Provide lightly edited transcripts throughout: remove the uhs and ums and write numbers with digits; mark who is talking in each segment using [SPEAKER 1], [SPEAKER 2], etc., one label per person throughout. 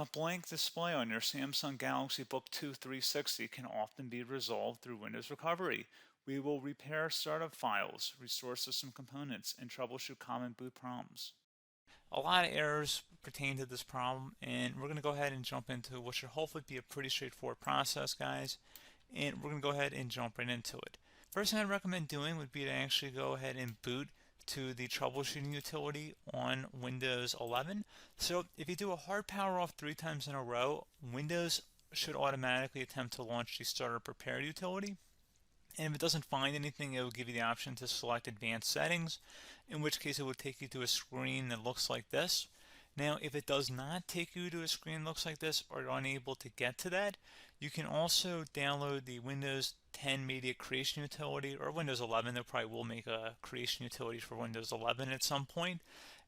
[SPEAKER 1] A blank display on your Samsung Galaxy Book2 360 can often be resolved through Windows Recovery. We will repair startup files, restore system components, and troubleshoot common boot problems. A lot of errors pertain to this problem, and we're going to go ahead and jump into what should hopefully be a pretty straightforward process, guys. And we're going to go ahead and jump right into it. First thing I'd recommend doing would be to actually go ahead and boot to the troubleshooting utility on Windows 11. So if you do a hard power off 3 times in a row, Windows should automatically attempt to launch the starter prepare utility. And if it doesn't find anything, it will give you the option to select advanced settings, in which case it will take you to a screen that looks like this. Now, if it does not take you to a screen that looks like this, or you're unable to get to that, you can also download the Windows 10 Media Creation Utility, or Windows 11. They probably will make a creation utility for Windows 11 at some point.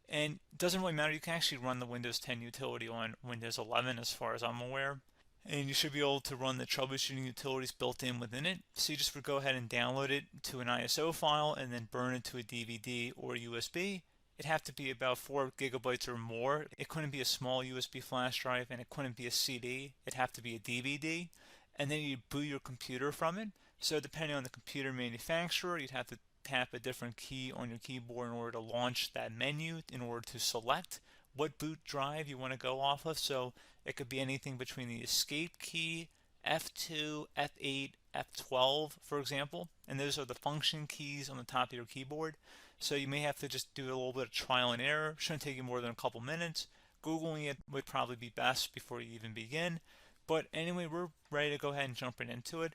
[SPEAKER 1] And it doesn't really matter, you can actually run the Windows 10 utility on Windows 11 as far as I'm aware. And you should be able to run the troubleshooting utilities built in within it. So you just would go ahead and download it to an ISO file and then burn it to a DVD or USB. It'd have to be about 4 gigabytes or more. It couldn't be a small USB flash drive, and it couldn't be a CD. It'd have to be a DVD. And then you'd boot your computer from it. So depending on the computer manufacturer, you'd have to tap a different key on your keyboard in order to launch that menu, in order to select what boot drive you want to go off of. So it could be anything between the escape key, F2, F8, F12, for example, and those are the function keys on the top of your keyboard. So you may have to just do a little bit of trial and error. Shouldn't take you more than a couple minutes. Googling it would probably be best before you even begin. But anyway, we're ready to go ahead and jump right into it.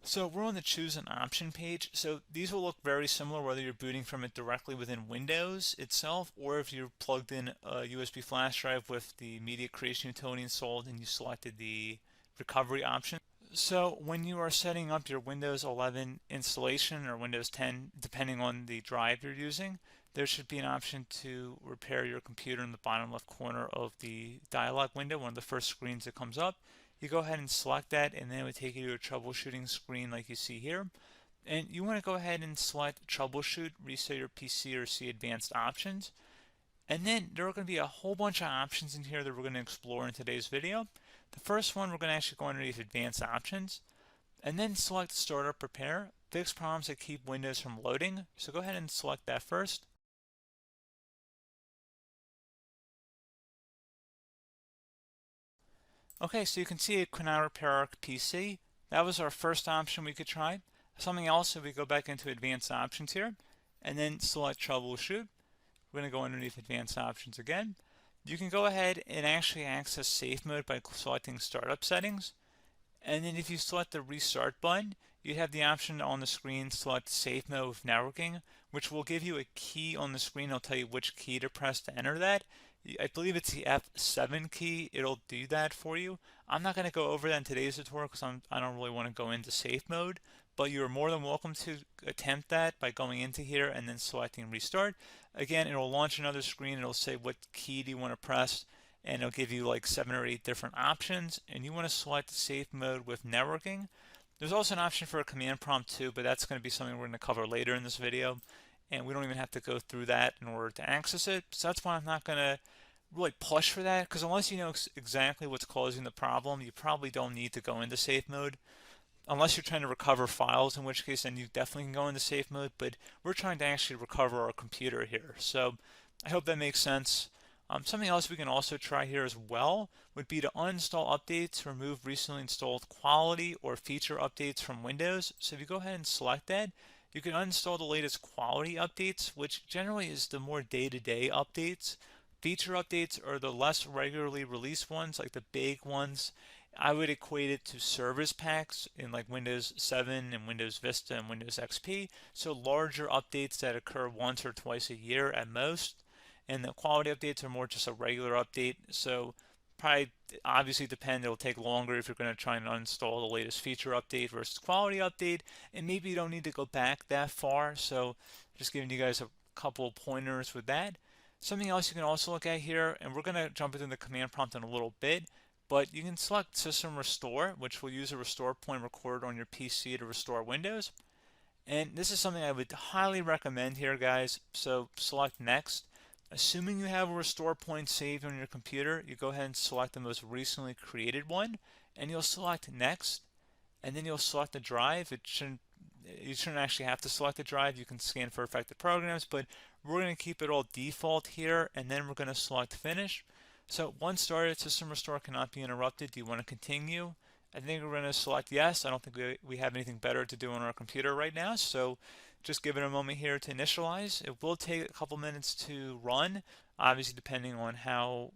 [SPEAKER 1] So we're on the choose an option page. So these will look very similar whether you're booting from it directly within Windows itself, or if you're plugged in a USB flash drive with the media creation utility installed and you selected the recovery option. So when you are setting up your Windows 11 installation or Windows 10, depending on the drive you're using, there should be an option to repair your computer in the bottom left corner of the dialog window, one of the first screens that comes up. You go ahead and select that, and then it would take you to a troubleshooting screen like you see here. And you want to go ahead and select troubleshoot, reset your PC, or see advanced options. And then there are going to be a whole bunch of options in here that we're going to explore in today's video. The first one, we're going to actually go underneath advanced options and then select startup prepare, fix problems that keep Windows from loading. So go ahead and select that first. Okay, so you can see it could not repair our PC. That was our first option we could try. Something else, if we go back into advanced options here and then select troubleshoot, we're going to go underneath advanced options again. You can go ahead and actually access safe mode by selecting startup settings. And then if you select the restart button, you have the option on the screen select safe mode with networking, which will give you a key on the screen. It'll tell you which key to press to enter that. I believe it's the F7 key. It'll do that for you. I'm not going to go over that in today's tutorial because I don't really want to go into safe mode, but you're more than welcome to attempt that by going into here and then selecting restart. Again, it'll launch another screen. It'll say what key do you want to press, and it'll give you like 7 or 8 different options, and you want to select safe mode with networking. There's also an option for a command prompt too, but that's going to be something we're going to cover later in this video, and we don't even have to go through that in order to access it. So that's why I'm not going to really push for that, because unless you know exactly what's causing the problem, you probably don't need to go into safe mode. Unless you're trying to recover files, in which case then you definitely can go into safe mode, but we're trying to actually recover our computer here. So I hope that makes sense. Something else we can also try here as well would be to uninstall updates, remove recently installed quality or feature updates from Windows. So if you go ahead and select that, you can uninstall the latest quality updates, which generally is the more day-to-day updates. Feature updates are the less regularly released ones, like the big ones. I would equate it to service packs in like Windows 7 and Windows Vista and Windows XP. So larger updates that occur once or twice a year at most. And the quality updates are more just a regular update. So probably obviously depend, it'll take longer if you're going to try and uninstall the latest feature update versus quality update. And maybe you don't need to go back that far. So just giving you guys a couple of pointers with that. Something else you can also look at here, and we're going to jump into the command prompt in a little bit, but you can select System Restore, which will use a restore point recorded on your PC to restore Windows. And this is something I would highly recommend here, guys. So select Next. Assuming you have a restore point saved on your computer, you go ahead and select the most recently created one, and you'll select next, and then you'll select the drive. You shouldn't actually have to select the drive. You can scan for affected programs, but we're going to keep it all default here, and then we're going to select finish. So once started, system restore cannot be interrupted. Do you want to continue? I think we're going to select yes. I don't think we have anything better to do on our computer right now, so just give it a moment here to initialize. It will take a couple minutes to run, obviously depending on how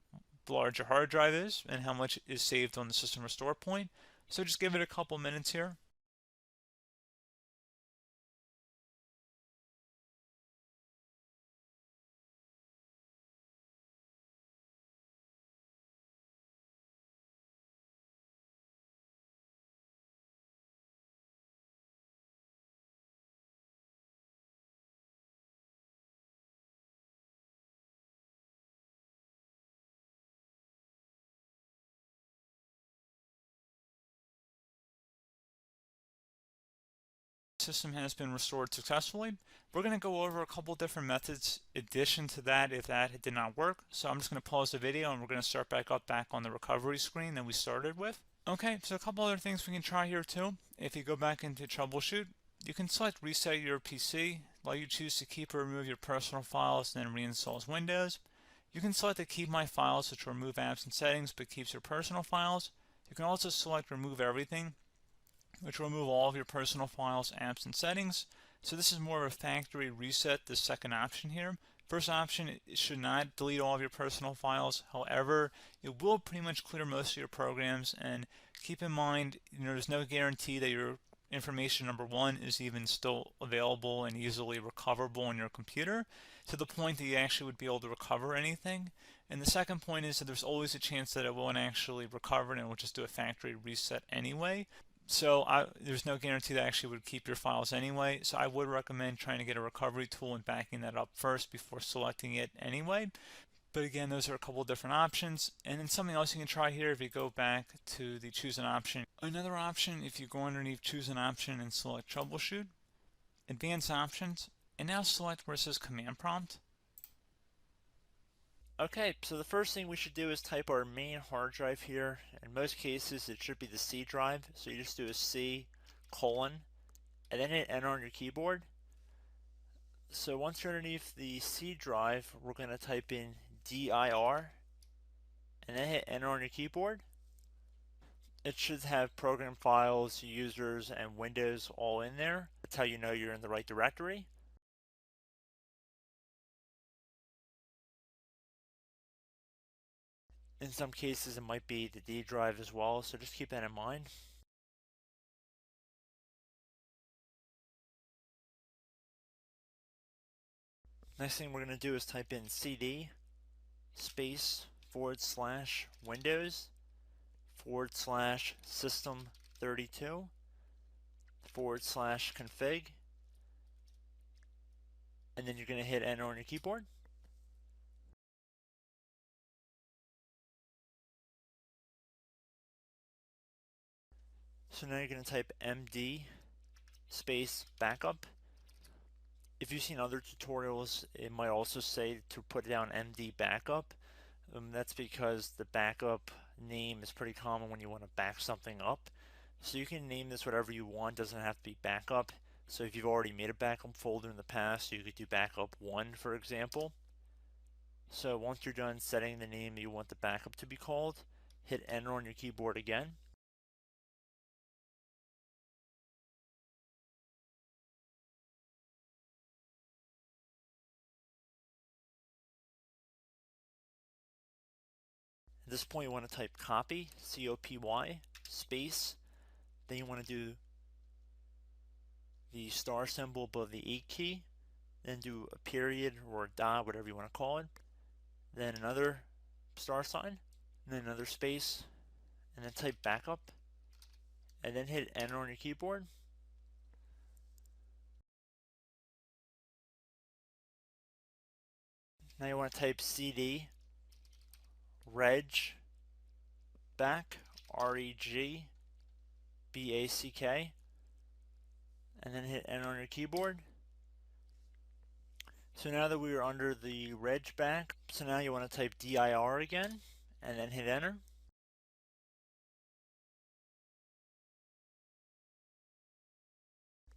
[SPEAKER 1] large your hard drive is and how much is saved on the system restore point. So just give it a couple minutes here. System has been restored successfully. We're going to go over a couple different methods in addition to that if that did not work. So I'm just going to pause the video and we're going to start back up back on the recovery screen that we started with. Okay, so a couple other things we can try here too. If you go back into Troubleshoot, you can select Reset Your PC, while you choose to keep or remove your personal files and then reinstalls Windows. You can select to keep my files, which will remove apps and settings but keeps your personal files. You can also select Remove Everything, which will remove all of your personal files, apps, and settings. So this is more of a factory reset, the second option here. First option, it should not delete all of your personal files. However, it will pretty much clear most of your programs, and keep in mind, there's no guarantee that your information, number one, is even still available and easily recoverable on your computer to the point that you actually would be able to recover anything. And the second point is that there's always a chance that it won't actually recover and it will just do a factory reset anyway. So there's no guarantee that actually would keep your files anyway. So I would recommend trying to get a recovery tool and backing that up first before selecting it anyway. But again, those are a couple different options. And then something else you can try here if you go back to the choose an option. Another option, if you go underneath choose an option and select troubleshoot, advanced options, and now select where it says command prompt.
[SPEAKER 2] Okay, so the first thing we should do is type our main hard drive here. In most cases, it should be the C drive. So you just do a C colon and then hit enter on your keyboard. So once you're underneath the C drive, we're going to type in dir and then hit enter on your keyboard. It should have program files, users, and Windows all in there. That's how you know you're in the right directory. In some cases, it might be the D drive as well, so just keep that in mind. Next thing we're going to do is type in cd space / Windows / system 32 / config, and then you're going to hit enter on your keyboard. So now you're going to type md space backup. If you've seen other tutorials, it might also say to put down md backup. That's because the backup name is pretty common when you want to back something up. So you can name this whatever you want, doesn't have to be backup. So if you've already made a backup folder in the past, you could do backup 1, for example. So once you're done setting the name you want the backup to be called, hit enter on your keyboard again. At this point you want to type copy, C-O-P-Y, space, then you want to do the star symbol above the 8 key, then do a period or a dot, whatever you want to call it, then another star sign, and then another space, and then type backup, and then hit enter on your keyboard. Now you want to type cd reg back, REG BACK, and then hit enter on your keyboard. So now that we are under the reg back, so now you want to type dir again and then hit enter.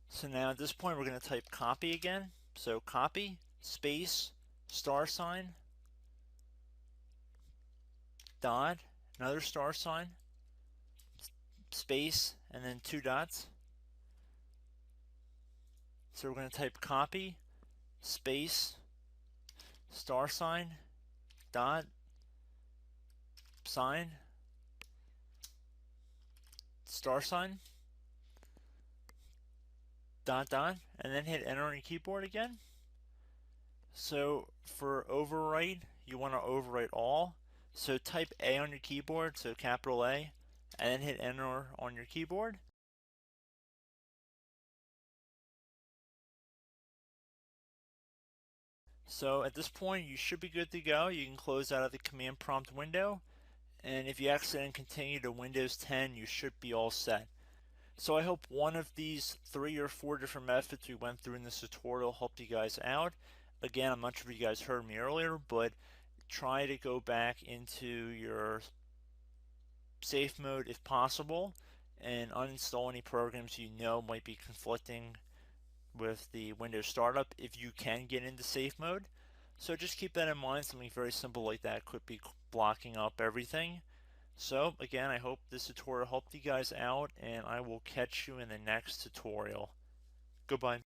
[SPEAKER 2] So now at this point we're going to type copy again. So copy, space, star sign, dot, another star sign, space, and then 2 dots. So we're going to type copy, space, star sign, dot, sign, star sign, dot, dot, and then hit enter on your keyboard again. So for overwrite, you want to overwrite all. So type A on your keyboard, so capital A, and then hit enter on your keyboard. So at this point, you should be good to go. You can close out of the command prompt window, and if you accidentally continue to Windows 10, you should be all set. So I hope one of these 3 or 4 different methods we went through in this tutorial helped you guys out. Again, I'm not sure if you guys heard me earlier, but try to go back into your safe mode if possible and uninstall any programs you know might be conflicting with the Windows startup if you can get into safe mode. So just keep that in mind. Something very simple like that could be blocking up everything. So again, I hope this tutorial helped you guys out, and I will catch you in the next tutorial. Goodbye.